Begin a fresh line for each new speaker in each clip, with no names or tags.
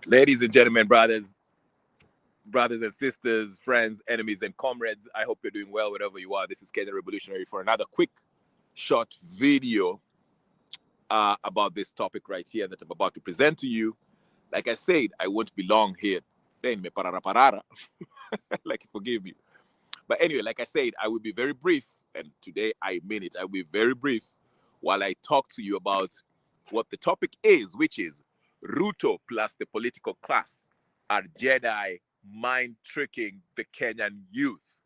Ladies and gentlemen, brothers and sisters, friends, enemies, and comrades, I hope you're doing well wherever you are. This is Kenyan Revolutionary for another quick, short video about this topic right here that I'm about to present to you. Like I said, I won't be long here. Then me parara parara, like forgive me. But anyway, like I said, I will be very brief, and today I mean it. I will be very brief while I talk to you about what the topic is, which is Ruto plus the political class are Jedi mind tricking the Kenyan youth.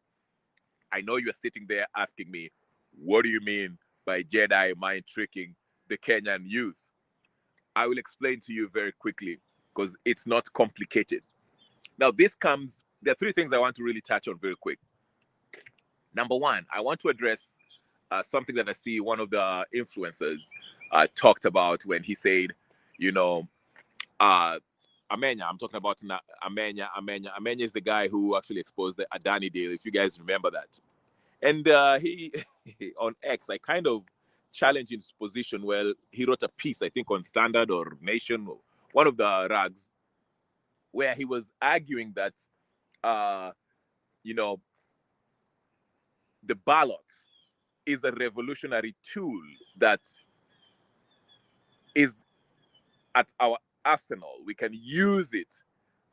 I know you're sitting there asking me, what do you mean by Jedi mind tricking the Kenyan youth? I will explain to you very quickly because it's not complicated. Now, there are three things I want to really touch on very quick. Number one, I want to address something that I see one of the influencers talked about when he said, you know, uh, Amenya, I'm talking about Amenya. Amenya is the guy who actually exposed the Adani deal, if you guys remember that. And he, on X, I kind of challenged his position. Well, he wrote a piece, I think, on Standard or Nation, or one of the rags, where he was arguing that, uh, you know, the ballot is a revolutionary tool that is at our arsenal. We can use it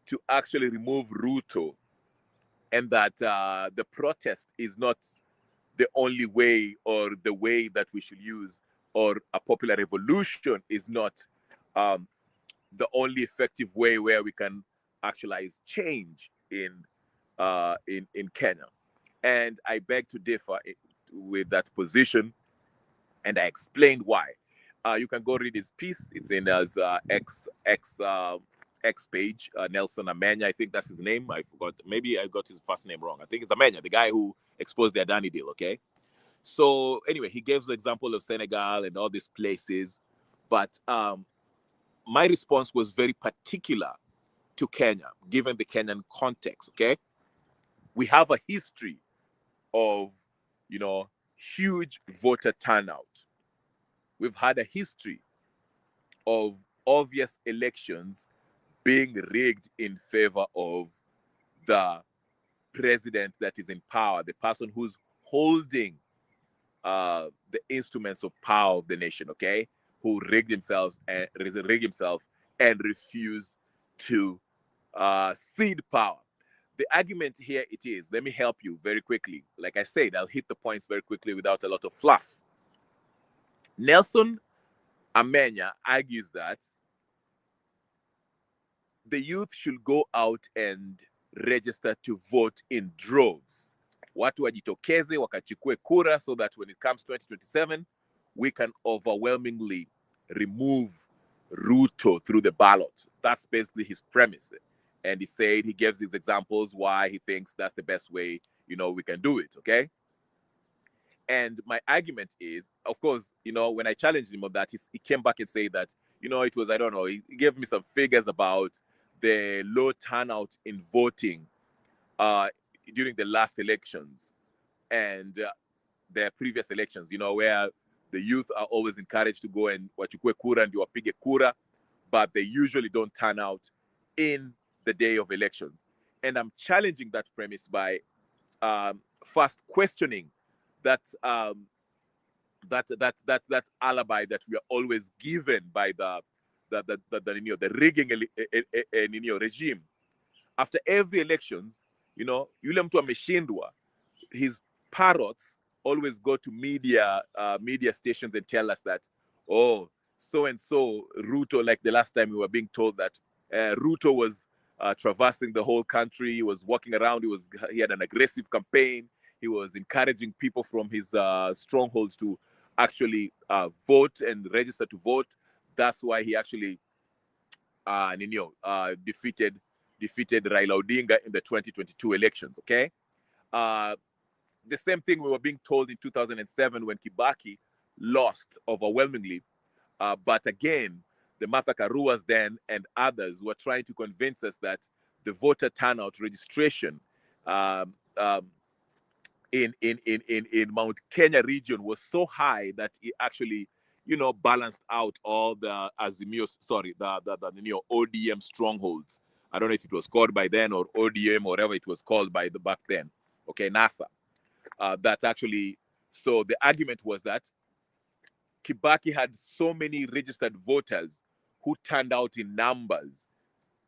to actually remove Ruto, and that the protest is not the only way or the way that we should use, or a popular revolution is not um, the only effective way where we can actualize change in Kenya. And I beg to differ with that position, and I explained why. You can go read his piece. It's in his X page. Nelson Amenya, I think that's his name. I forgot. Maybe I got his first name wrong. I think it's Amenya, the guy who exposed the Adani deal. Okay. So anyway, he gives the example of Senegal and all these places, but my response was very particular to Kenya, given the Kenyan context. Okay, we have a history of, huge voter turnout. We've had a history of obvious elections being rigged in favor of the president that is in power, the person who's holding the instruments of power of the nation, okay, who rig himself and refuse to cede power. The argument here it is, let me help you very quickly. Like I said, I'll hit the points very quickly without a lot of fluff. Nelson Amenya argues that the youth should go out and register to vote in droves. Watu wajitokeze wakachukue kura so that when it comes 2027, we can overwhelmingly remove Ruto through the ballot. That's basically his premise. And he said, he gives his examples why he thinks that's the best way, we can do it, okay? And my argument is, of course, when I challenged him on that, he came back and said that, it was, I don't know, he gave me some figures about the low turnout in voting during the last elections and the previous elections, where the youth are always encouraged to go and wachukue kura and wapige kura, but they usually don't turn out in the day of elections. And I'm challenging that premise by first questioning that that alibi that we are always given by the rigging regime. After every elections, yule mtu ameshindwa, his parrots always go to media stations and tell us that, oh, so and so Ruto, like the last time we were being told that Ruto was traversing the whole country, he was walking around, he had an aggressive campaign, he was encouraging people from his strongholds to actually vote and register to vote. That's why he actually defeated Raila Odinga in the 2022 elections. Okay, the same thing we were being told in 2007 when Kibaki lost overwhelmingly. But again, the Martha Karuas then and others were trying to convince us that the voter turnout registration in Mount Kenya region was so high that it actually balanced out all the Azimio, sorry, the ODM strongholds. I don't know if it was called by then or ODM or whatever it was called by the back then. Okay, NASA. That's actually, so the argument was that Kibaki had so many registered voters who turned out in numbers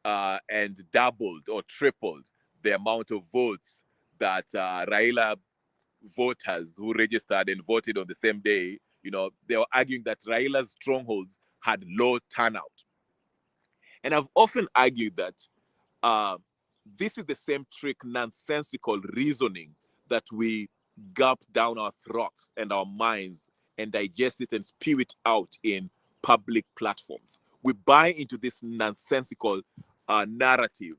and doubled or tripled the amount of votes that Raila voters who registered and voted on the same day, they were arguing that Raila's strongholds had low turnout. And I've often argued that this is the same trick, nonsensical reasoning that we gulp down our throats and our minds and digest it and spew it out in public platforms. We buy into this nonsensical narrative.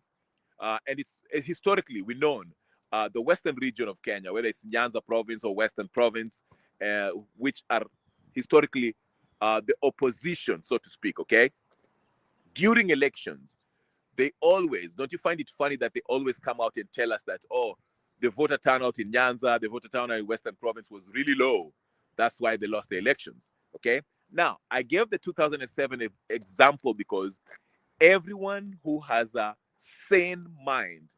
And it's historically, we known the western region of Kenya, whether it's Nyanza province or Western province, which are historically the opposition, so to speak, okay? During elections, they always, don't you find it funny that they always come out and tell us that, oh, the voter turnout in Nyanza, the voter turnout in Western province was really low. That's why they lost the elections, okay? Now, I gave the 2007 example because everyone who has a sane mind,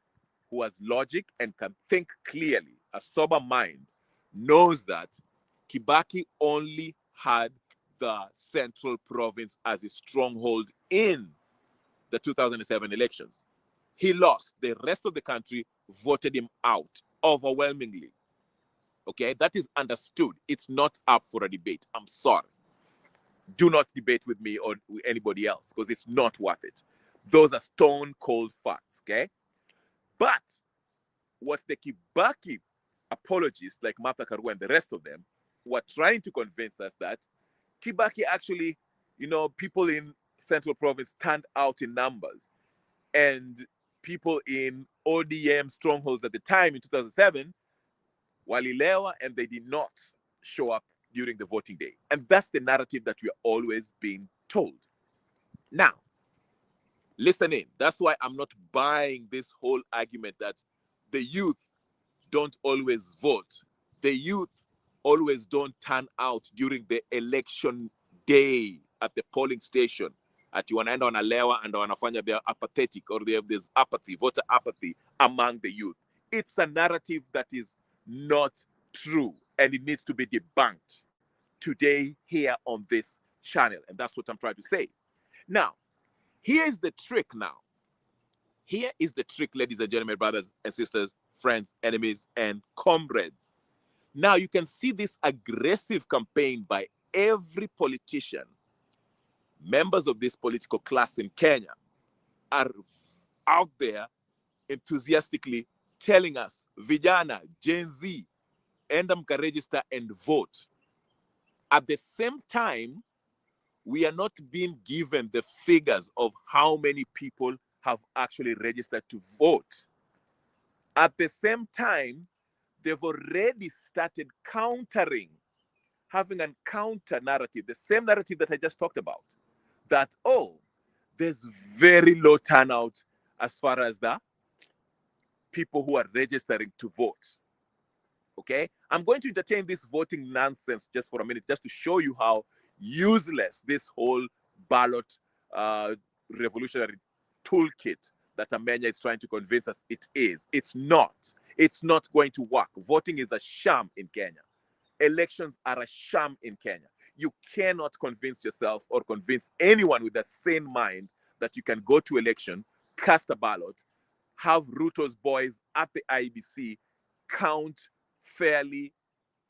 who has logic and can think clearly, a sober mind, knows that Kibaki only had the central province as a stronghold in the 2007 elections. He lost. The rest of the country voted him out overwhelmingly. Okay, that is understood. It's not up for a debate. I'm sorry. Do not debate with me or with anybody else because it's not worth it. Those are stone cold facts, okay? But what the Kibaki apologists like Martha Karua and the rest of them were trying to convince us that Kibaki actually, people in Central Province turned out in numbers, and people in ODM strongholds at the time in 2007 walilewa and they did not show up during the voting day. And that's the narrative that we are always being told. Now, listen in. That's why I'm not buying this whole argument that the youth don't always vote. The youth always don't turn out during the election day at the polling station. Ati wanaenda wanalewa and wanafanya, they are apathetic, or there's apathy, voter apathy among the youth. It's a narrative that is not true and it needs to be debunked today here on this channel. And that's what I'm trying to say. Now, here's the trick now. Here is the trick, ladies and gentlemen, brothers and sisters, friends, enemies, and comrades. Now, you can see this aggressive campaign by every politician. Members of this political class in Kenya are out there enthusiastically telling us, vijana, Gen Z, enda mkaregister and vote. At the same time, we are not being given the figures of how many people have actually registered to vote. At the same time, they've already started countering, having a counter narrative, the same narrative that I just talked about, that, oh, there's very low turnout as far as the people who are registering to vote. Okay? I'm going to entertain this voting nonsense just for a minute, just to show you how useless this whole ballot revolutionary toolkit that Amenya is trying to convince us it is. It's not. It's not going to work. Voting is a sham in Kenya. Elections are a sham in Kenya. You cannot convince yourself or convince anyone with a sane mind that you can go to election, cast a ballot, have Ruto's boys at the IBC count fairly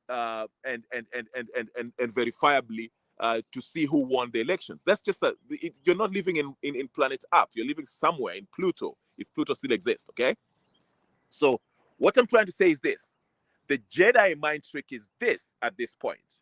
and verifiably to see who won the elections. That's just you're not living in planet Earth. You're living somewhere in Pluto, if Pluto still exists, okay? So what I'm trying to say is this. The Jedi mind trick is this at this point.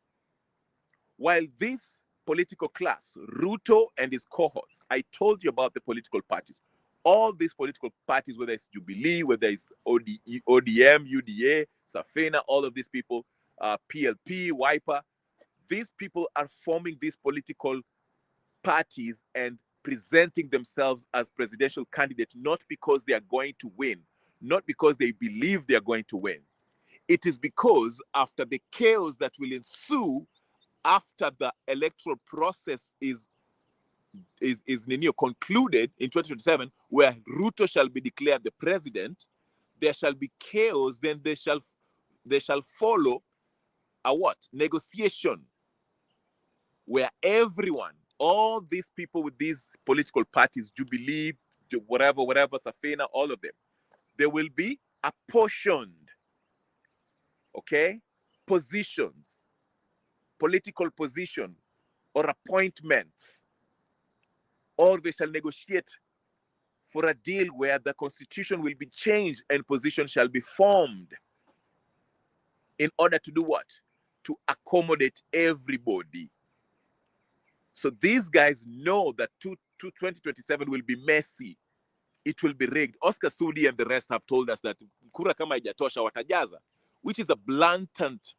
While this political class, Ruto and his cohorts, I told you about the political parties. All these political parties, whether it's Jubilee, whether it's ODM, UDA, Safina, all of these people, PLP, Wiper, these people are forming these political parties and presenting themselves as presidential candidates, not because they are going to win, not because they believe they are going to win. It is because after the chaos that will ensue after the electoral process is concluded in 2027, where Ruto shall be declared the president, there shall be chaos. Then they shall follow a what? Negotiation, where everyone, all these people with these political parties, Jubilee, whatever, Safina, all of them, they will be apportioned, okay, positions, political position or appointments, or they shall negotiate for a deal where the constitution will be changed and position shall be formed in order to do what? To accommodate everybody. So these guys know that 2027 will be messy. It will be rigged. Oscar Sudi and the rest have told us that kura kama haijatosha watajaza, which is a blatant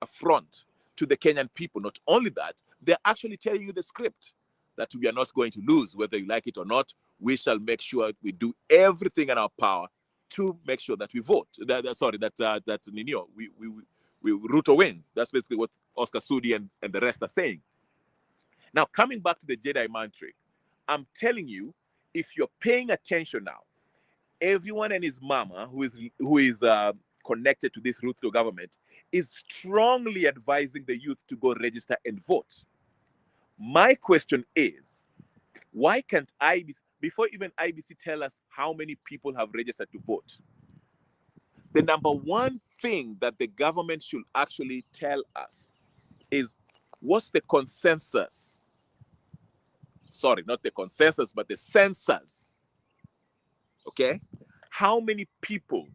affront to the Kenyan people. Not only that, they're actually telling you the script that we are not going to lose, whether you like it or not. We shall make sure we do everything in our power to make sure that we vote. That Ruto wins. That's basically what Oscar Sudi and the rest are saying. Now, coming back to the Jedi mind trick, I'm telling you, if you're paying attention now, everyone and his mama who is connected to this Ruto government is strongly advising the youth to go register and vote. My question is, why can't IBC, before even IBC tell us how many people have registered to vote, the number one thing that the government should actually tell us is, what's the consensus? Sorry, not the consensus, but the census. Okay? How many people,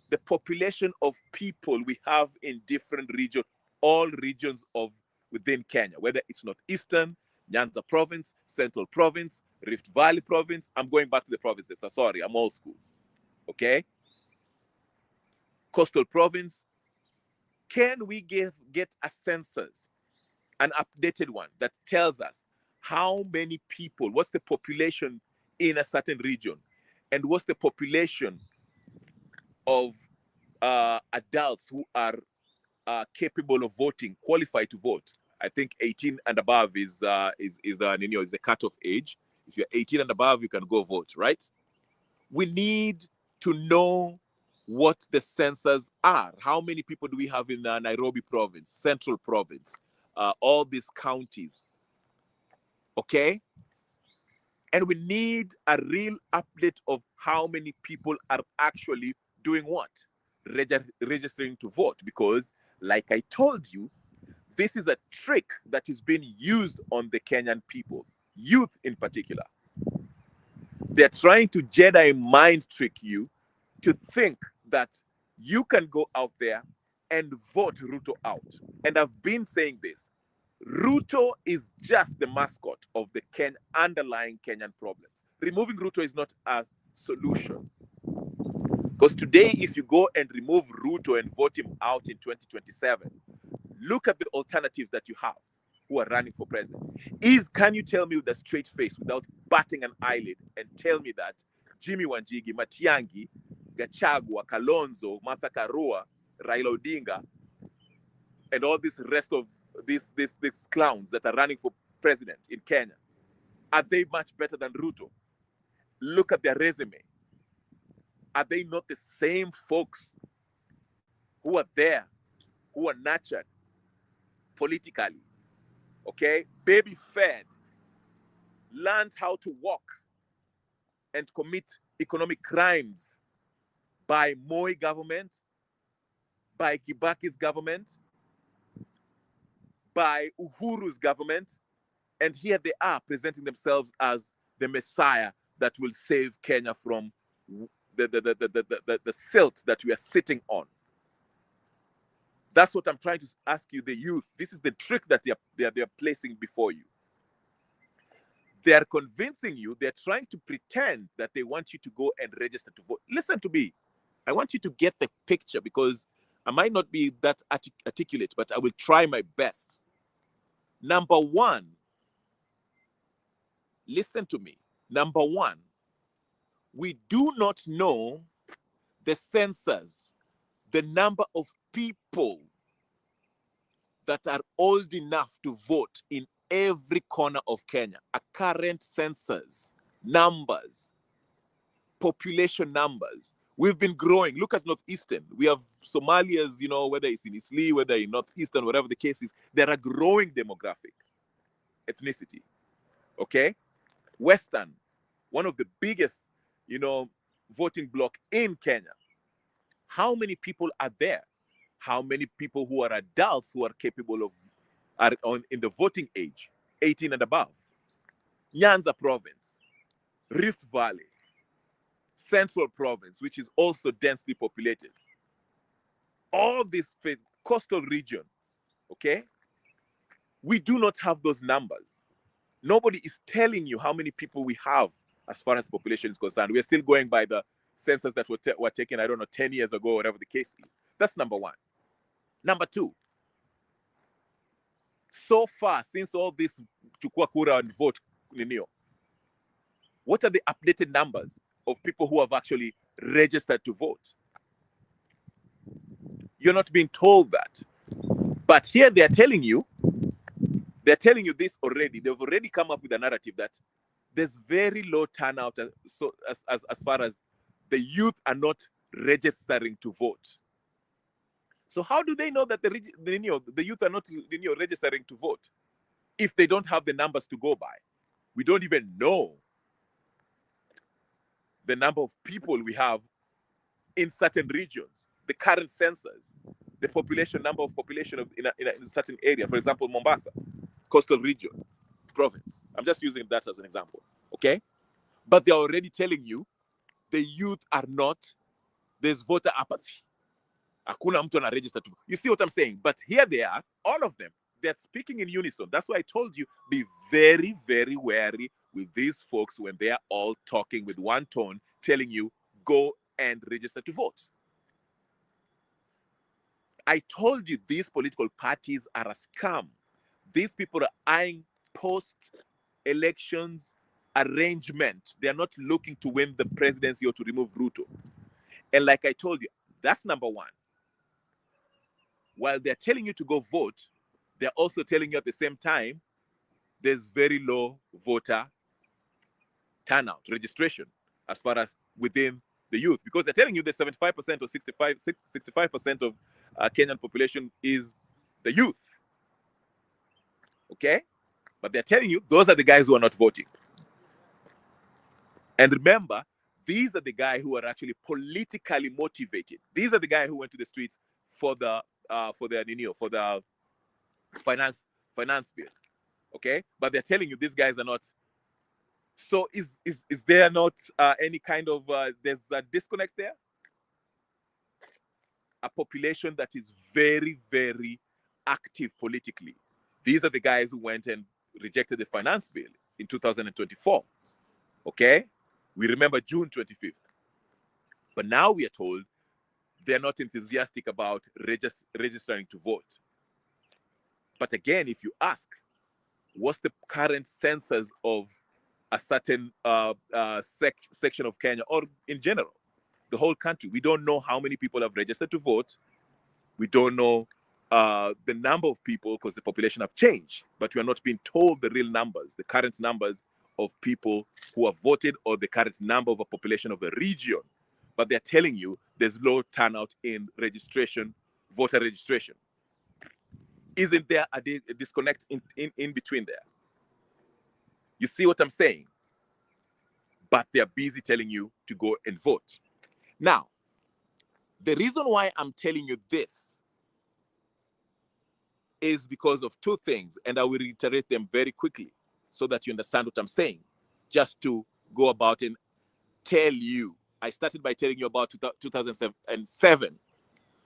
the population of people we have in different regions, all regions of within Kenya, whether it's Northeastern, Nyanza province, Central province, Rift Valley province. I'm going back to the provinces. Sorry, I'm old school. Okay? Coastal province. Can we get a census, an updated one that tells us how many people, what's the population in a certain region, and what's the population of adults who are capable of voting, qualified to vote? I think 18 and above is the cutoff age. If you're 18 and above, you can go vote, right? We need to know what the census are. How many people do we have in Nairobi province, Central province, all these counties? Okay? And we need a real update of how many people are actually doing what? Registering to vote. Because, like I told you, this is a trick that is being used on the Kenyan people, youth in particular. They're trying to Jedi mind trick you to think that you can go out there and vote Ruto out. And I've been saying this. Ruto is just the mascot of the underlying Kenyan problems. Removing Ruto is not a solution. Because today, if you go and remove Ruto and vote him out in 2027, look at the alternatives that you have who are running for president. Can you tell me with a straight face, without batting an eyelid, and tell me that Jimmy Wanjigi, Matiang'i, Gachagua, Kalonzo, Martha Karua, Raila Odinga, and all this rest of these clowns that are running for president in Kenya, are they much better than Ruto? Look at their resume. Are they not the same folks who are there, who are nurtured politically, okay, baby fed, learned how to walk and commit economic crimes by Moi government, by Kibaki's government, by Uhuru's government, and here they are presenting themselves as the Messiah that will save Kenya from the silt that we are sitting on. That's what I'm trying to ask you, the youth. This is the trick that they're placing before you. They are convincing you, they're trying to pretend that they want you to go and register to vote. Listen to me. I want you to get the picture, because I might not be that articulate, but I will try my best. Number one, listen to me. Number one, we do not know the census, the number of people that are old enough to vote in every corner of Kenya. A current census, numbers, population numbers. We've been growing. Look at Northeastern. We have Somalians, you know, whether it's in Isli, whether in Northeastern, whatever the case is, they're a growing demographic, ethnicity. Okay? Western, one of the biggest, you know, voting bloc in Kenya. How many people are there? How many people who are adults who are capable of, in the voting age, 18 and above? Nyanza province, Rift Valley, Central province, which is also densely populated. All this coastal region, okay? We do not have those numbers. Nobody is telling you how many people we have as far as population is concerned. We're still going by the census that were taken, I don't know, 10 years ago, whatever the case is. That's number one. Number two, so far, since all this chukua kura and vote, what are the updated numbers of people who have actually registered to vote? You're not being told that. But here they're telling you this already. They've already come up with a narrative that there's very low turnout as far as the youth are not registering to vote. So how do they know that the youth are not registering to vote if they don't have the numbers to go by? We don't even know the number of people we have in certain regions, the current census, the number of population in a certain area. For example, Mombasa, coastal region, province. I'm just using that as an example, okay? But they're already telling you the youth are not, there's voter apathy. Hakuna mtu anaregister to. You see what I'm saying? But here they are, all of them, they're speaking in unison. That's why I told you, be very, very wary with these folks when they are all talking with one tone, telling you, go and register to vote. I told you these political parties are a scam. These people are eyeing post-elections arrangement. They are not looking to win the presidency or to remove Ruto. And like I told you, that's number one. While they're telling you to go vote, they're also telling you at the same time, there's very low voter turnout, registration, as far as within the youth. Because they're telling you that 75% or 65% of Kenyan population is the youth. Okay? But they're telling you, those are the guys who are not voting. And remember, these are the guys who are actually politically motivated. These are the guys who went to the streets for the finance bill. Okay? But they're telling you these guys are not. So is there not any kind of there's a disconnect there? A population that is very, very active politically. These are the guys who went and rejected the finance bill in 2024. Okay? We remember June 25th. But now we are told they're not enthusiastic about registering to vote. But again, if you ask, what's the current census of a certain section of Kenya, or in general, the whole country? We don't know how many people have registered to vote. We don't know the number of people because the population have changed, but we are not being told the real numbers, the current numbers of people who have voted, or the current number of a population of a region. But they're telling you there's low turnout in registration, voter registration. Isn't there a disconnect in between there? You see what I'm saying? But they're busy telling you to go and vote. Now, the reason why I'm telling you this is because of two things, and I will reiterate them very quickly so that you understand what I'm saying, just to go about and tell you. I started by telling you about 2007,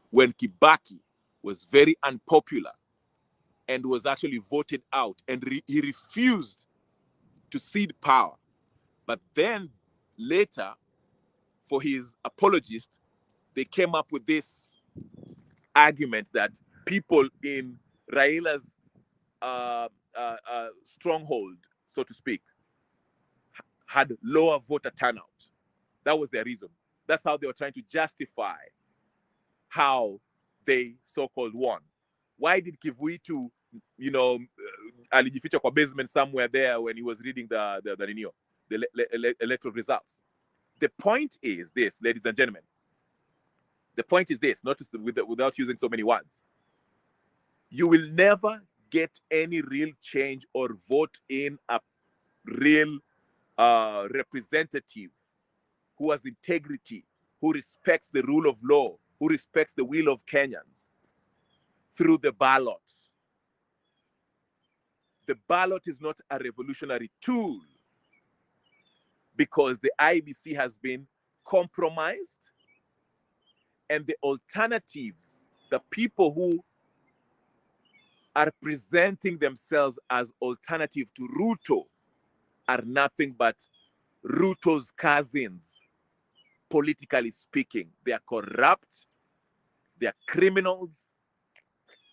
when Kibaki was very unpopular and was actually voted out, and he refused to cede power. But then later, for his apologists, they came up with this argument that people in Raila's stronghold, so to speak, had lower voter turnout. That was their reason. That's how they were trying to justify how they so-called won. Why did Kivuitu, alijificha kwa basement somewhere there when he was reading the electoral results? The point is this, ladies and gentlemen. The point is this, not without using so many words. You will never get any real change or vote in a real representative who has integrity, who respects the rule of law, who respects the will of Kenyans through the ballot. The ballot is not a revolutionary tool because the IBC has been compromised, and the alternatives, the people who are presenting themselves as alternative to Ruto, are nothing but Ruto's cousins, politically speaking. They are corrupt, they are criminals,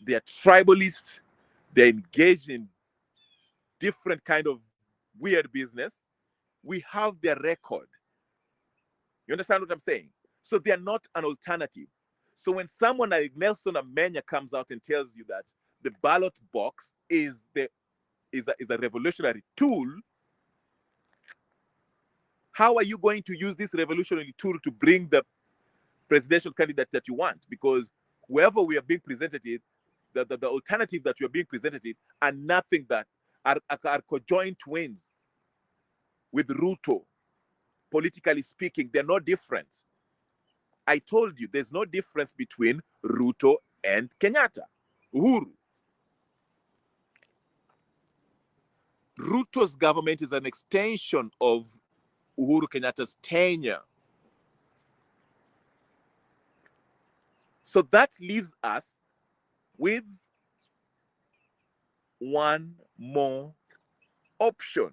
they are tribalists, they're engaged in different kind of weird business. We have their record. You understand what I'm saying? So they are not an alternative. So when someone like Nelson Amenya comes out and tells you that the ballot box is a revolutionary tool, how are you going to use this revolutionary tool to bring the presidential candidate that you want? Because whoever we are being presented with, the alternative that we are being presented with are nothing that are conjoined twins with Ruto. Politically speaking, they're no different. I told you there's no difference between Ruto and Kenyatta. Uhuru. Ruto's government is an extension of Uhuru Kenyatta's tenure. So that leaves us with one more option.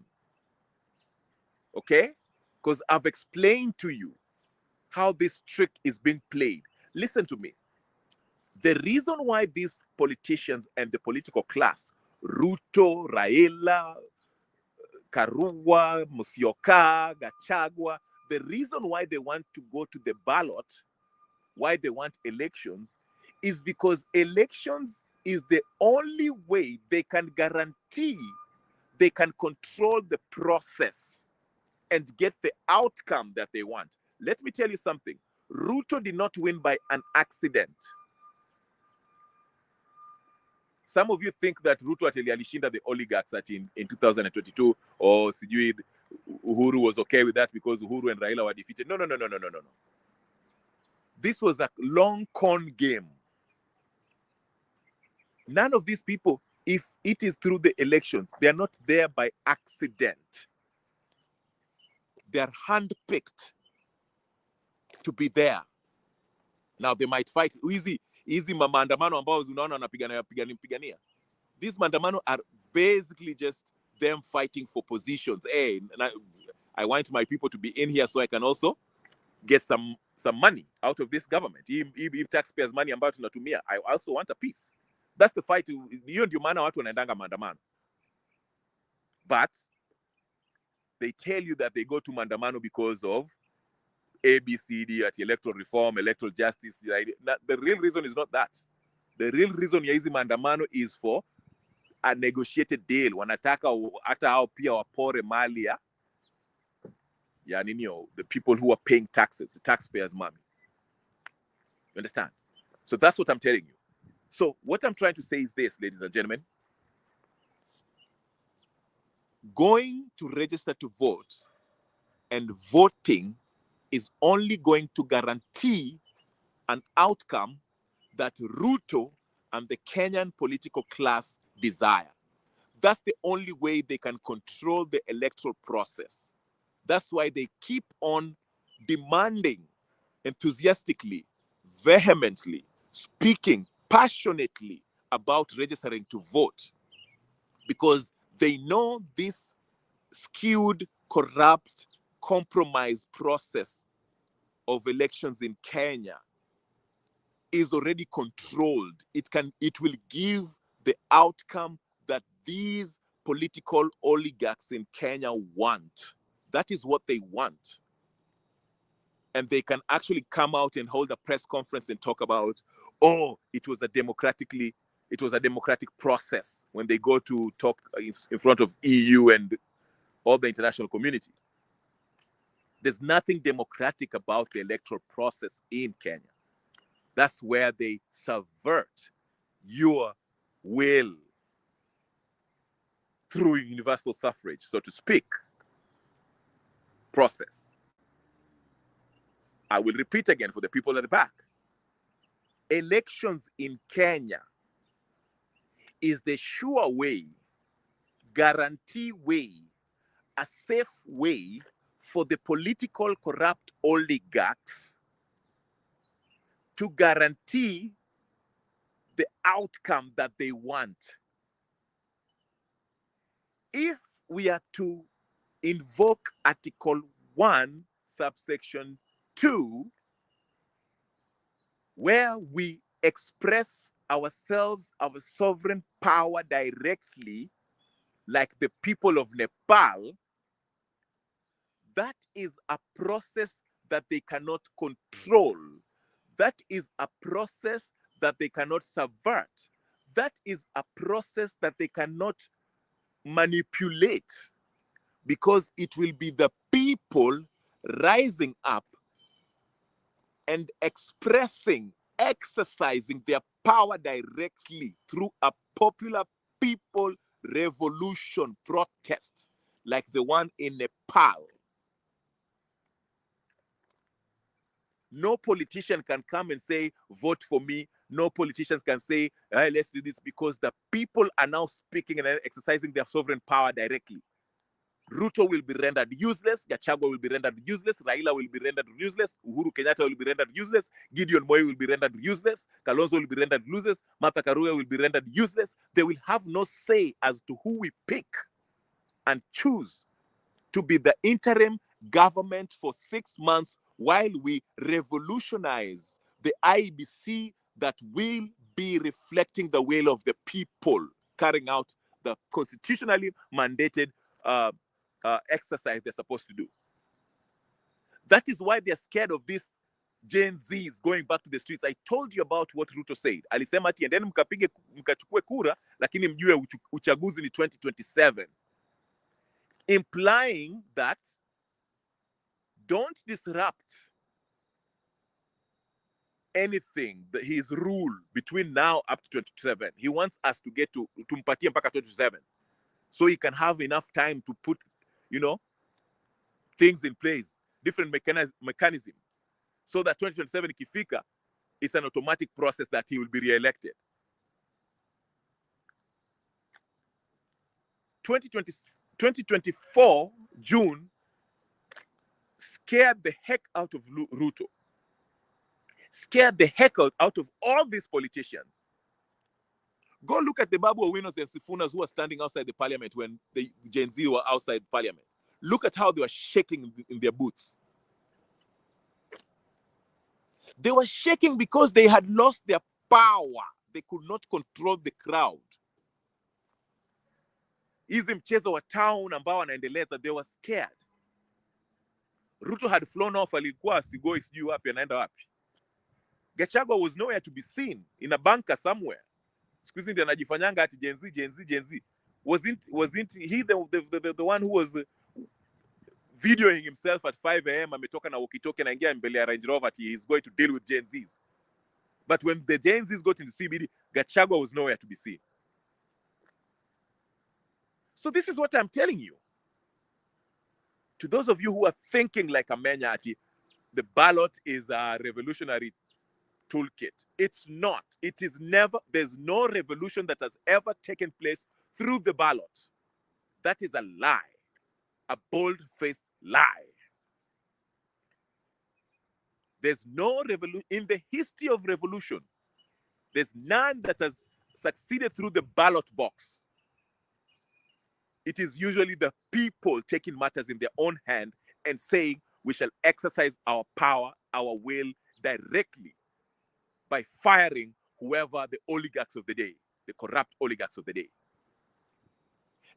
Okay? Because I've explained to you how this trick is being played. Listen to me. The reason why these politicians and the political class, Ruto, Raila, Karua, Musyoka, Gachagua, the reason why they want to go to the ballot, why they want elections, is because elections is the only way they can guarantee they can control the process and get the outcome that they want. Let me tell you something. Ruto did not win by an accident. Some of you think that Ruto alishinda the oligarchs in 2022, or sijui Uhuru was okay with that because Uhuru and Raila were defeated. No. This was a long con game. None of these people, if it is through the elections, they are not there by accident. They are handpicked to be there. Now they might fight easy maandamano ambao unaona wanapigania. These maandamano are basically just them fighting for positions. Hey, I want my people to be in here so I can also get some money out of this government. If taxpayers money ambayo tunatumia, I also want a piece. That's the fight. Hiyo ndio maana watu wanaendanga maandamano. But they tell you that they go to maandamano because of ABCD, at electoral reform, electoral justice. The real reason is not that. The real reason ya hizi maandamano is for a negotiated deal. Wanataka hata hao pia wapore mali ya the people who are paying taxes, the taxpayers' money. You understand? So that's what I'm telling you. So what I'm trying to say is this, ladies and gentlemen. Going to register to vote and voting is only going to guarantee an outcome that Ruto and the Kenyan political class desire. That's the only way they can control the electoral process. That's why they keep on demanding enthusiastically, vehemently, speaking passionately about registering to vote, because they know this skewed, corrupt, compromised process of elections in Kenya is already controlled. It will give the outcome that these political oligarchs in Kenya want. That is what they want. And they can actually come out and hold a press conference and talk about, oh, it was a democratically it was a democratic process when they go to talk in front of EU and all the international community. There's nothing democratic about the electoral process in Kenya. That's where they subvert your will through universal suffrage, so to speak, process. I will repeat again for the people at the back. Elections in Kenya is the sure way, guarantee way, a safe way for the political corrupt oligarchs to guarantee the outcome that they want. If we are to invoke Article 1, subsection 2, where we express ourselves, our sovereign power directly, like the people of Nepal, that is a process that they cannot control. That is a process that they cannot subvert. That is a process that they cannot manipulate, because it will be the people rising up and exercising their power directly through a popular people revolution protest like the one in Nepal. No politician can come and say, vote for me. No politicians can say, hey, let's do this, because the people are now speaking and exercising their sovereign power directly. Ruto will be rendered useless. Gachagua will be rendered useless. Raila will be rendered useless. Uhuru Kenyatta will be rendered useless. Gideon Moi will be rendered useless. Kalonzo will be rendered useless. Martha Karua will be rendered useless. They will have no say as to who we pick and choose to be the interim government for 6 months while we revolutionize the IEBC that will be reflecting the will of the people, carrying out the constitutionally mandated exercise they're supposed to do. That is why they're scared of this Gen Zs going back to the streets. I told you about what Ruto said. Alisema ati endeni mkachukue kura, lakini mjue uchaguzi ni 2027. Implying that don't disrupt anything, his rule between now up to 2027. He wants us to get to mpatie mpaka 2027. So he can have enough time to put, things in place, different mechanisms, so that 2027 ikifika, it's an automatic process that he will be re-elected. 2024, June, scared the heck out of Ruto. Scared the heck out of all these politicians. Go look at the Babu Owinos and Sifunas who were standing outside the parliament when the Gen Z were outside parliament. Look at how they were shaking in their boots. They were shaking because they had lost their power. They could not control the crowd. Hizi mchezo wa town ambao wanaendeleza, they were scared. Ruto had flown off, alikuwa asigoi sijui wapi, anaenda wapi. Gachagua was nowhere to be seen, in a bunker somewhere. Siku hizi ndiye anajifanyanga ati Gen Z. Wasn't he the one who was videoing himself at 5 a.m. ametoka na walkie-talkie anaingia mbele ya Range Rover ati he's going to deal with Gen Zs. But when the Gen Zs got into CBD, Gachagua was nowhere to be seen. So this is what I'm telling you. To those of you who are thinking like a Menya ati, the ballot is a revolutionary toolkit. It's not. It is never. There's no revolution that has ever taken place through the ballot. That is a lie. A bold-faced lie. There's no revolution. In the history of revolution, there's none that has succeeded through the ballot box. It is usually the people taking matters in their own hand and saying, we shall exercise our power, our will directly by firing whoever the oligarchs of the day, the corrupt oligarchs of the day.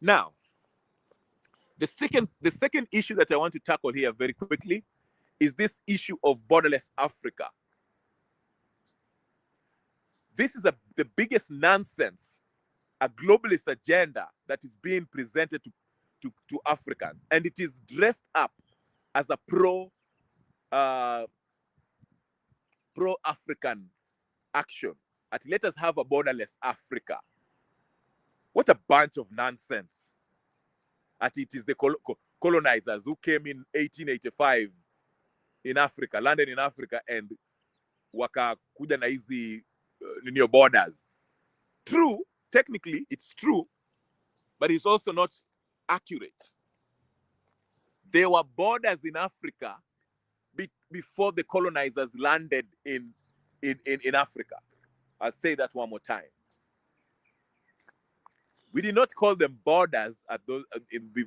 Now, the second issue that I want to tackle here very quickly is this issue of borderless Africa. This is the biggest nonsense, a globalist agenda that is being presented to Africans, and it is dressed up as a pro-African action. Let us have a borderless Africa. What a bunch of nonsense. It is the colonizers who came in 1885 in Africa, landed in Africa, and wakakuja na hizi borders. True, technically it's true, but it's also not accurate. There were borders in Africa before the colonizers landed in Africa. I'll say that one more time. We did not call them borders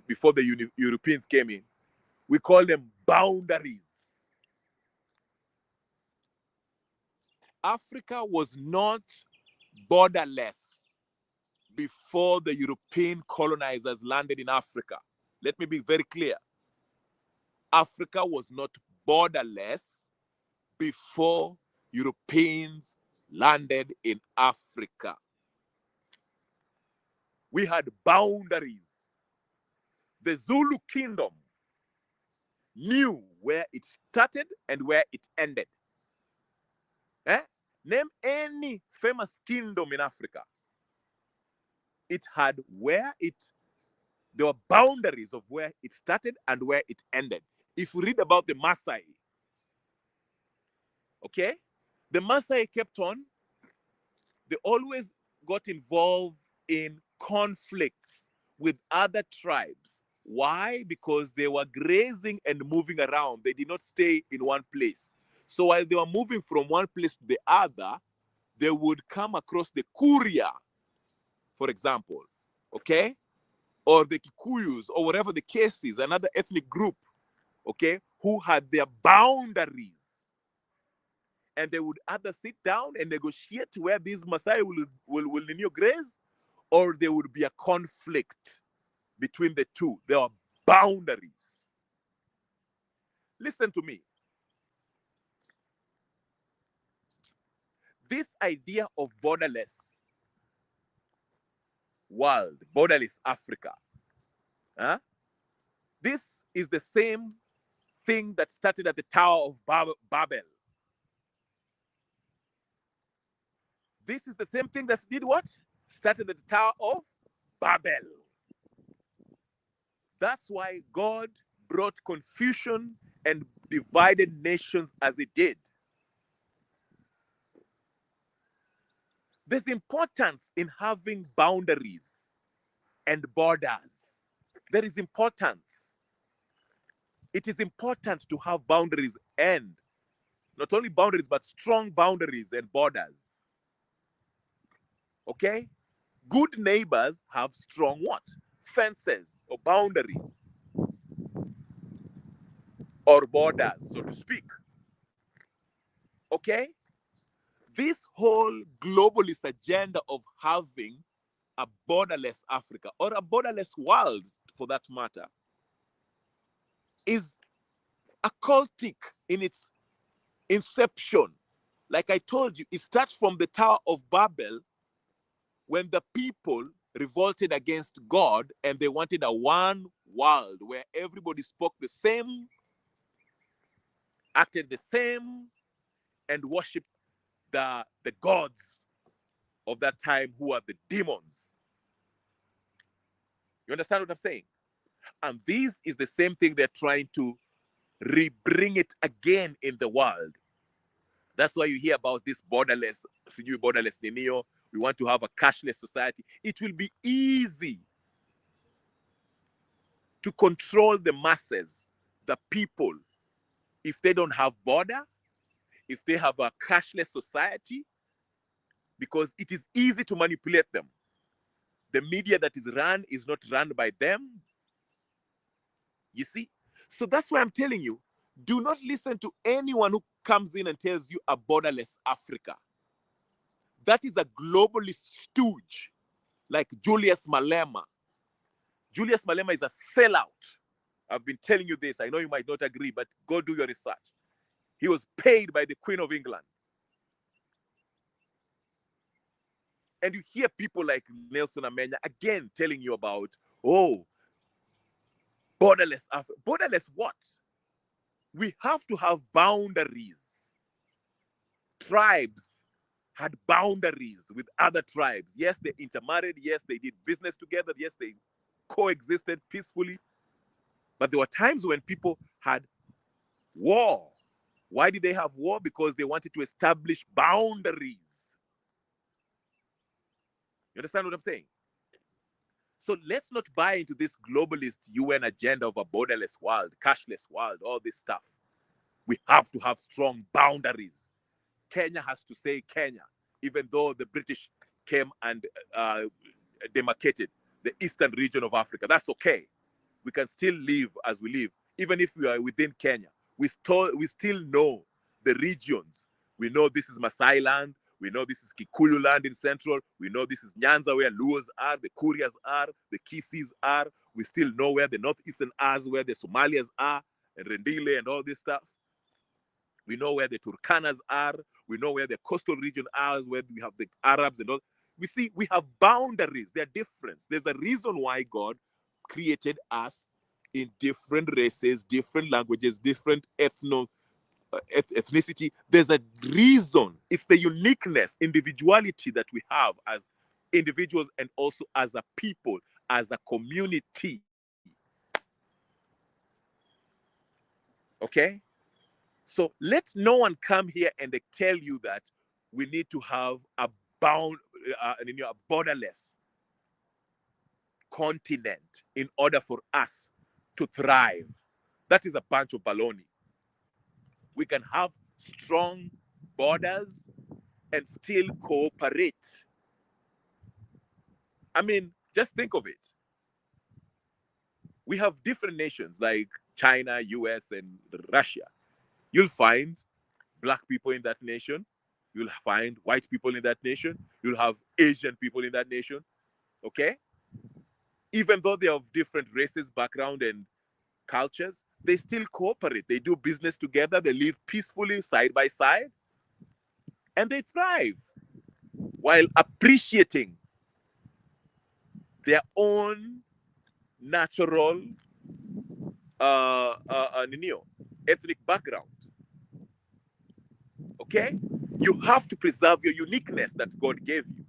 before the Europeans came in. We call them boundaries. Africa was not borderless before the European colonizers landed in Africa. Let me be very clear. Africa was not borderless before Europeans landed in Africa. We had boundaries. The Zulu kingdom knew where it started and where it ended. Name any famous kingdom in Africa. It had there were boundaries of where it started and where it ended. If you read about the Maasai, okay, the Maasai kept on, they always got involved in conflicts with other tribes. Why? Because they were grazing and moving around. They did not stay in one place. So while they were moving from one place to the other, they would come across the Kuria, for example, okay? Or the Kikuyus, or whatever the case is, another ethnic group, okay, who had their boundaries. And they would either sit down and negotiate where these Maasai will graze, or there would be a conflict between the two. There are boundaries. Listen to me. This idea of borderless world, borderless Africa, this is the same thing that started at the Tower of Babel. This is the same thing that did what? Started at the Tower of Babel. That's why God brought confusion and divided nations as it did. There's importance in having boundaries and borders. There is importance. It is important to have boundaries, and not only boundaries, but strong boundaries and borders. Okay? Good neighbors have strong what? Fences or boundaries or borders, so to speak. Okay? This whole globalist agenda of having a borderless Africa, or a borderless world for that matter, is occultic in its inception. Like I told you, it starts from the Tower of Babel, when the people revolted against God and they wanted a one world where everybody spoke the same, acted the same, and worshiped the gods of that time, who are the demons. You understand what I'm saying? And this is the same thing they're trying to rebring it again in the world. That's why you hear about this borderless Neo. We want to have a cashless society. It will be easy to control the masses, the people, if they don't have border, if they have a cashless society, because it is easy to manipulate them. The media that is run is not run by them. You see? So that's why I'm telling you, do not listen to anyone who comes in and tells you a borderless Africa. That is a globalist stooge, like Julius Malema. Julius Malema is a sellout. I've been telling you this. I know you might not agree, but go do your research. He was paid by the Queen of England. And you hear people like Nelson Amenya again telling you about, oh, borderless Africa. Borderless what? We have to have boundaries. Tribes had boundaries with other tribes. Yes, they intermarried. Yes, they did business together. Yes, they coexisted peacefully. But there were times when people had war. Why did they have war? Because they wanted to establish boundaries. You understand what I'm saying? So let's not buy into this globalist UN agenda of a borderless world, cashless world, all this stuff. We have to have strong boundaries. Kenya has to say Kenya, even though the British came and demarcated the eastern region of Africa. That's okay. We can still live as we live, even if we are within Kenya. We still know the regions. We know this is Masai land. We know this is Kikuyu land in central. We know this is Nyanza where Luos are, the Kurias are, the Kisis are. We still know where the northeastern are, where the Somalias are, and Rendile and all this stuff. We know where the Turkanas are. We know where the coastal region are, where we have the Arabs and all. We see we have boundaries. They're different. There's a reason why God created us in different races, different languages, different ethnicity. There's a reason. It's the uniqueness, individuality that we have as individuals and also as a people, as a community. Okay? So let no one come here and they tell you that we need to have a borderless continent in order for us to thrive. That is a bunch of baloney. We can have strong borders and still cooperate. I mean, just think of it. We have different nations like China, US, and Russia. You'll find Black people in that nation. You'll find white people in that nation. You'll have Asian people in that nation. Okay? Even though they have different races, background, and cultures, they still cooperate. They do business together. They live peacefully side by side. And they thrive while appreciating their own natural ethnic background. Okay? You have to preserve your uniqueness that God gave you.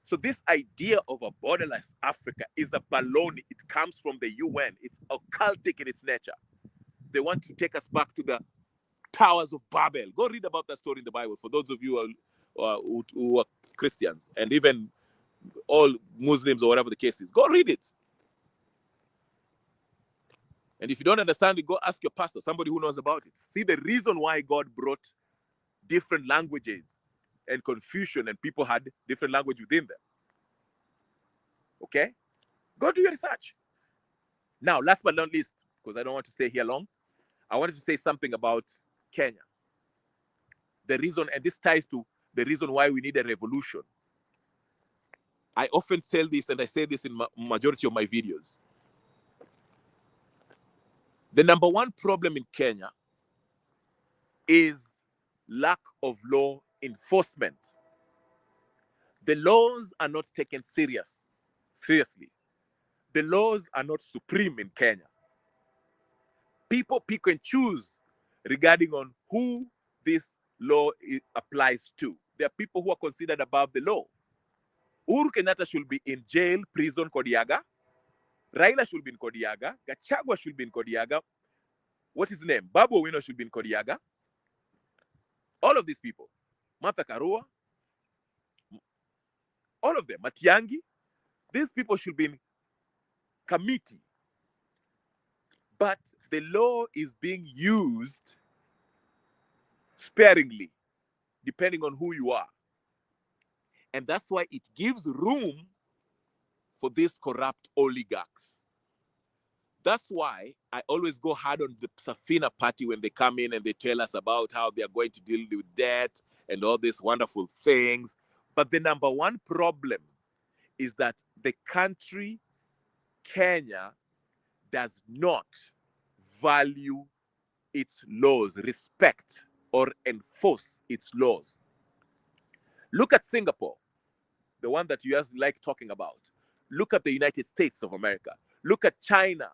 So this idea of a borderless Africa is a baloney. It comes from the UN. It's occultic in its nature. They want to take us back to the Towers of Babel. Go read about that story in the Bible for those of you who are Christians and even all Muslims or whatever the case is. Go read it. And if you don't understand it, go ask your pastor, somebody who knows about it. See the reason why God brought different languages and confusion and people had different language within them. Okay? Go do your research. Now, last but not least, because I don't want to stay here long, I wanted to say something about Kenya. The reason, and this ties to the reason why we need a revolution. I often tell this, and I say this in majority of my videos. The number one problem in Kenya is lack of law enforcement. The laws are not taken seriously. The laws are not supreme in Kenya. People pick and choose regarding on who this law applies to. There are people who are considered above the law. Uhuru Kenyatta should be in jail, prison, Kodiaga. Raila should be in Kodiaga. Gachagua should be in Kodiaga. What is his name? Babu Owino should be in Kodiaga. All of these people. Martha Karua. All of them. Matiangi. These people should be in committee. But the law is being used sparingly, depending on who you are. And that's why it gives room for these corrupt oligarchs. That's why I always go hard on the Safina party when they come in and they tell us about how they are going to deal with debt and all these wonderful things. But the number one problem is that the country, Kenya, does not value its laws, respect or enforce its laws. Look at Singapore. the one that you guys like talking about. Look at the United States of America. Look at China.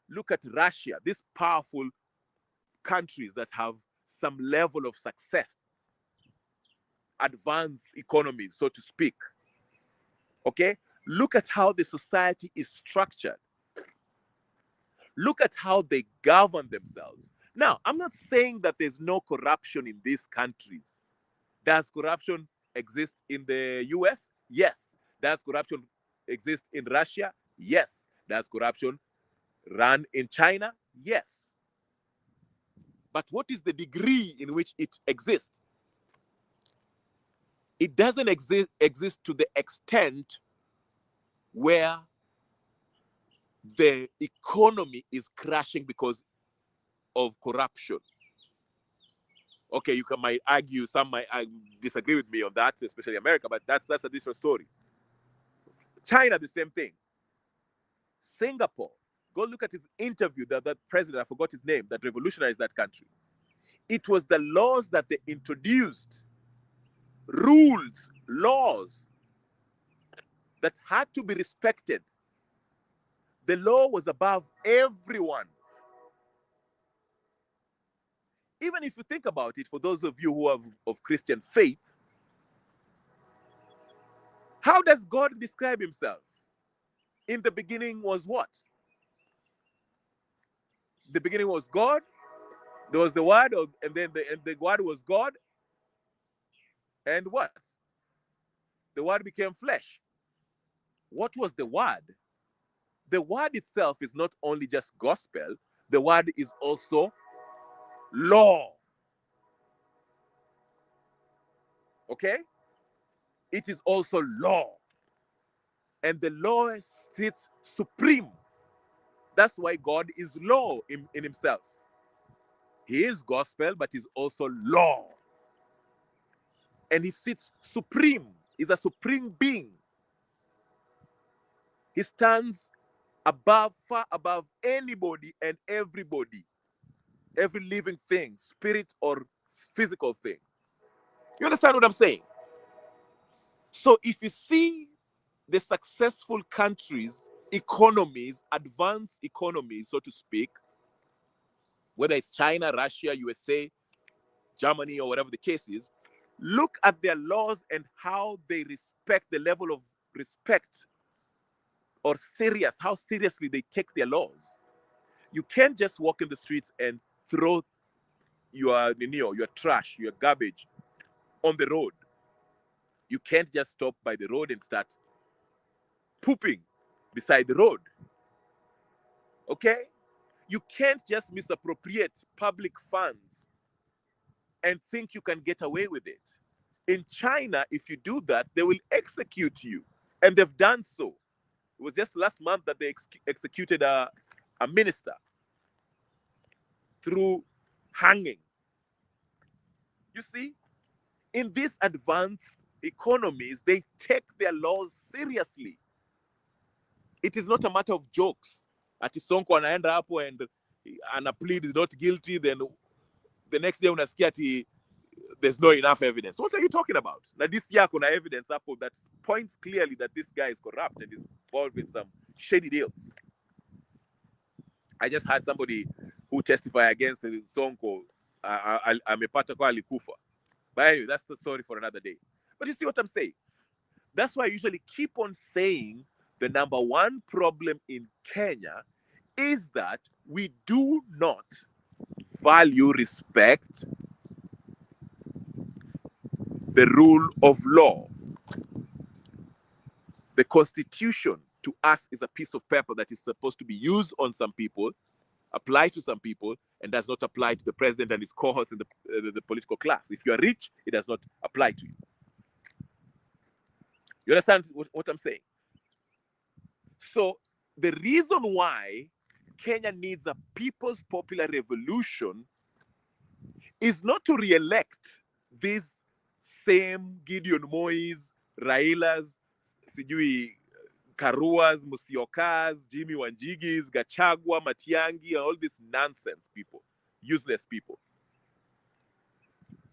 Look at Russia. These powerful countries that have some level of success, advanced economies, so to speak. Okay? Look at how the society is structured. Look at how they govern themselves. Now, I'm not saying that there's no corruption in these countries. Does corruption exist in the US? Yes. Does corruption exist in Russia? Yes. Does corruption run in China? Yes. But what is the degree in which it exists? It doesn't exist to the extent where the economy is crashing because of corruption. Okay, might argue, some might disagree with me on that, especially America, but that's a different story. China, the same thing. Singapore, go look at his interview, that president, I forgot his name, that revolutionized that country. It was the laws that they introduced, rules, laws that had to be respected. The law was above everyone. Even if you think about it, for those of you who are of Christian faith, how does God describe himself? In the beginning was what? The beginning was God. There was the Word, and then the Word was God. And what? The Word became flesh. What was the Word? The Word itself is not only just gospel, the Word is also law. Okay? It is also law. And the law sits supreme. That's why God is law in himself. He is gospel, but he's also law. And he sits supreme. He's a supreme being. He stands above, far above anybody and everybody. Every living thing, spirit or physical thing. You understand what I'm saying? So if you see the successful countries, economies, advanced economies, so to speak, whether it's China, Russia, USA, Germany, or whatever the case is, look at their laws and how they respect, the level of respect or how seriously they take their laws. You can't just walk in the streets and throw your trash, your garbage on the road. You can't just stop by the road and start pooping beside the road. Okay? You can't just misappropriate public funds and think you can get away with it. In China, if you do that, they will execute you. And they've done so. It was just last month that they executed a minister through hanging. You see, in these advanced economies, they take their laws seriously. It is not a matter of jokes. Ati Sonko anaenda hapo and ana plead is not guilty, then the next day unasikia ati there's no enough evidence. What are you talking about? Now this year kuna evidence hapo that points clearly that this guy is corrupt and is involved in some shady deals. I just had somebody who testified against Sonko. Amepata kwa alikufa. But anyway, that's the story for another day. But you see what I'm saying? That's why I usually keep on saying the number one problem in Kenya is that we do not value, respect the rule of law. The Constitution to us is a piece of paper that is supposed to be used on some people, applies to some people, and does not apply to the president and his cohorts in the political class. If you are rich, it does not apply to you. You understand what I'm saying? So the reason why Kenya needs a people's popular revolution is not to re-elect these same Gideon Mois, Railas, sijui Karuas, Musyokas, Jimmy Wanjigis, Gachagua, Matiangi, and all these nonsense people, useless people.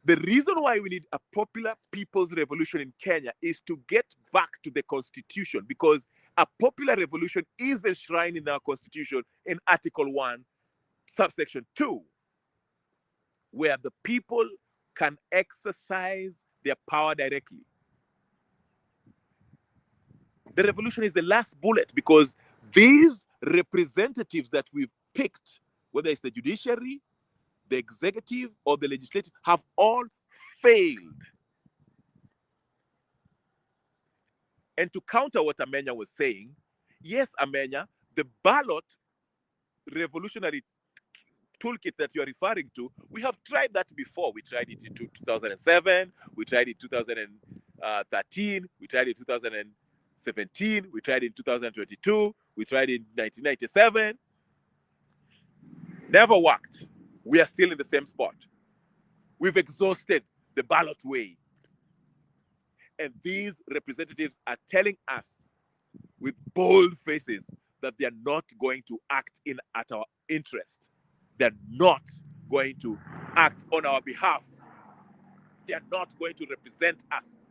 The reason why we need a popular people's revolution in Kenya is to get back to the constitution, because a popular revolution is enshrined in our constitution in Article 1, subsection 2, where the people can exercise their power directly. The revolution is the last bullet, because these representatives that we've picked, whether it's the judiciary, the executive, or the legislative, have all failed. And to counter what Amenya was saying, yes, Amenya, the ballot revolutionary toolkit that you're referring to, we have tried that before. We tried it in 2007, we tried it in 2013, we tried it in 2017, we tried it in 2022, we tried it in 1997. Never worked. We are still in the same spot. We've exhausted the ballot way. And these representatives are telling us with bold faces that they are not going to act at our interest. They're not going to act on our behalf. They are not going to represent us.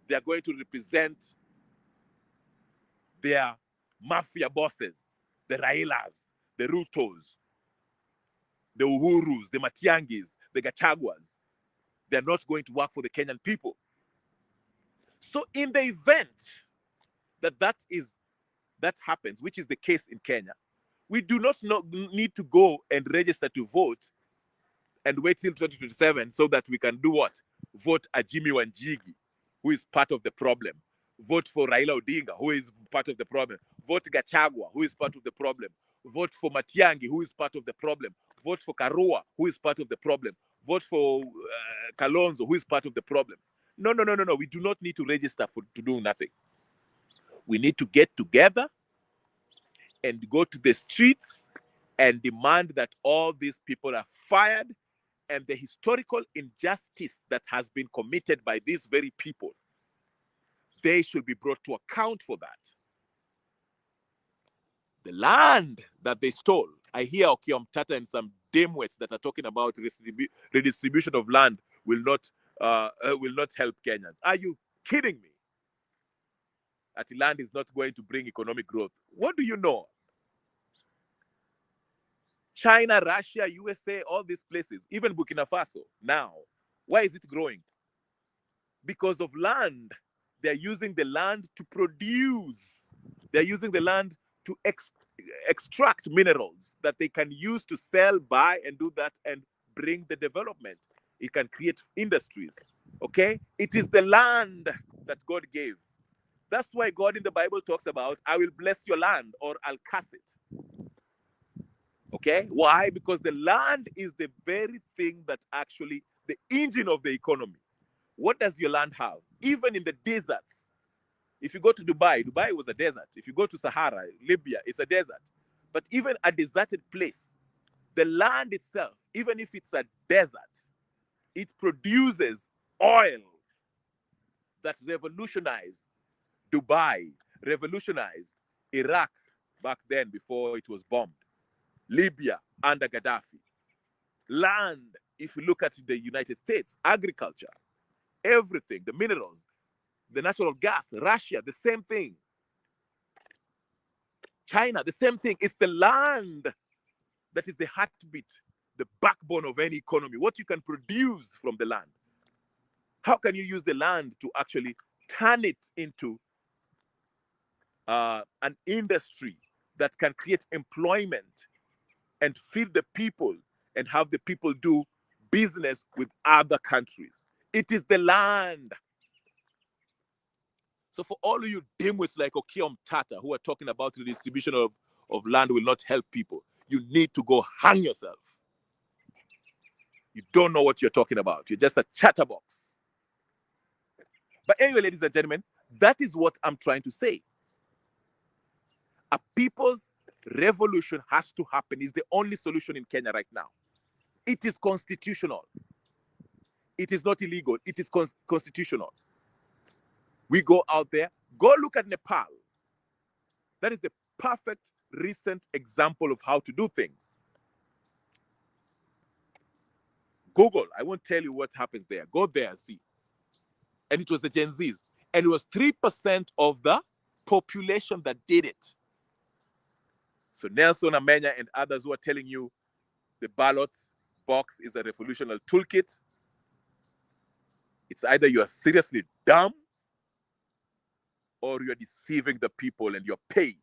They are going to represent their mafia bosses, the Railas, the Rutos, the Uhurus, the Matiangis, the Gachagwas. They're not going to work for the Kenyan people. So in the event that happens, which is the case in Kenya, we do not need to go and register to vote and wait till 2027 so that we can do what? Vote a Jimmy Wanjigi, who is part of the problem. Vote for Raila Odinga, who is part of the problem. Vote Gachagua, who is part of the problem. Vote for Matiangi, who is part of the problem. Vote for Karua, who is part of the problem. Vote for Kalonzo, who is part of the problem. No. We do not need to register to do nothing. We need to get together and go to the streets and demand that all these people are fired, and the historical injustice that has been committed by these very people, they should be brought to account for that. The land that they stole, I hear Okiom Tata and some dimwits that are talking about redistribution of land will not help Kenyans. Are you kidding me? That land is not going to bring economic growth. What do you know? China, Russia, USA, all these places, even Burkina Faso now, why is it growing? Because of land. They're using the land to produce. They're using the land to extract minerals that they can use to sell, buy, and do that and bring the development. It can create industries. Okay? It is the land that God gave. That's why God in the Bible talks about, I will bless your land or I'll curse it. Okay? Why? Because the land is the very thing that actually, the engine of the economy. What does your land have? Even in the deserts. If you go to Dubai was a desert. If you go to Sahara, Libya, it's a desert. But even a deserted place, the land itself, even if it's a desert, it produces oil that revolutionized Dubai, revolutionized Iraq back then before it was bombed. Libya under Gaddafi. Land, if you look at the United States, agriculture, everything, the minerals, the natural gas, Russia, the same thing. China, the same thing. It's the land that is the heartbeat, the backbone of any economy, what you can produce from the land. How can you use the land to actually turn it into an industry that can create employment and feed the people and have the people do business with other countries? It is the land. So for all of you dimwits like Okiom Tata who are talking about the distribution of land will not help people, you need to go hang yourself. You don't know what you're talking about. You're just a chatterbox. But anyway, ladies and gentlemen, that is what I'm trying to say. A people's revolution has to happen. It's the only solution in Kenya right now. It is constitutional. It is not illegal. It is constitutional. We go out there. Go look at Nepal. That is the perfect recent example of how to do things. Google. I won't tell you what happens there. Go there and see. And it was the Gen Zs. And it was 3% of the population that did it. So Nelson Amenya and others who are telling you the ballot box is a revolutionary toolkit, it's either you are seriously dumb or you're deceiving the people and you're paid.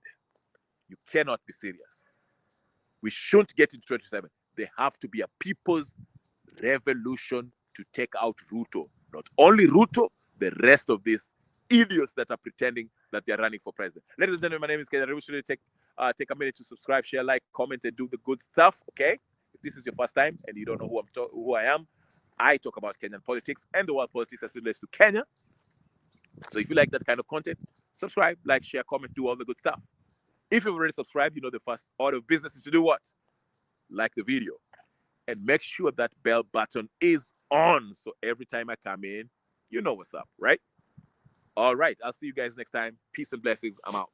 You cannot be serious. We shouldn't get into 27. There have to be a people's revolution to take out Ruto. Not only Ruto, the rest of these idiots that are pretending that they're running for president. Ladies and gentlemen, my name is Kenyan. Revolutionary. Take a minute to subscribe, share, like, comment, and do the good stuff. Okay? If this is your first time and you don't know who I am, I talk about Kenyan politics and the world politics as it relates to Kenya. So if you like that kind of content, subscribe, like, share, comment, do all the good stuff. If you've already subscribed, you know the first order of business is to do what? Like the video. And make sure that bell button is on. So every time I come in, you know what's up, right? All right. I'll see you guys next time. Peace and blessings. I'm out.